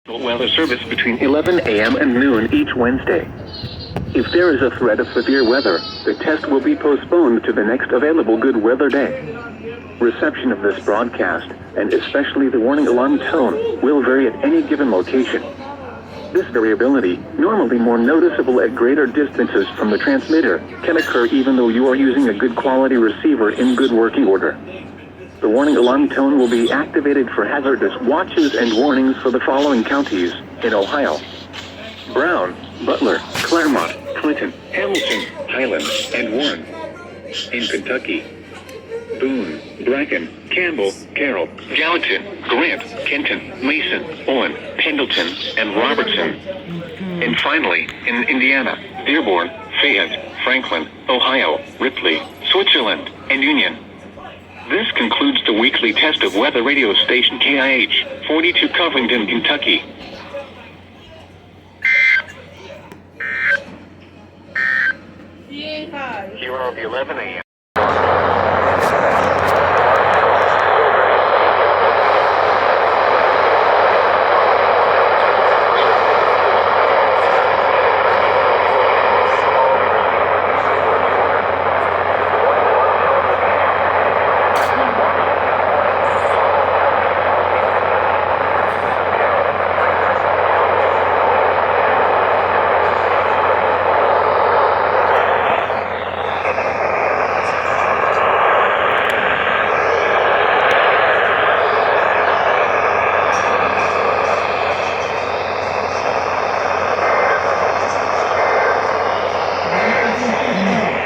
Weather service between 11 a.m. and noon each Wednesday. If there is a threat of severe weather, the test will be postponed to the next available good weather day. Reception of this broadcast, and especially the warning alarm tone, will vary at any given location. This variability, normally more noticeable at greater distances from the transmitter, can occur even though you are using a good quality receiver in good working order. The warning alarm tone will be activated for hazardous watches and warnings for the following counties in Ohio: Brown, Butler, Claremont, Clinton, Hamilton, Highland, and Warren. In Kentucky: Boone, Bracken, Campbell, Carroll, Gallatin, Grant, Kenton, Mason, Owen, Pendleton, and Robertson. And finally, in Indiana: Dearborn, Fayette, Franklin, Ohio, Ripley, Switzerland, and Union. This concludes the weekly test of weather radio station KIH, 42 Covington, Kentucky. You are the 11 a.m.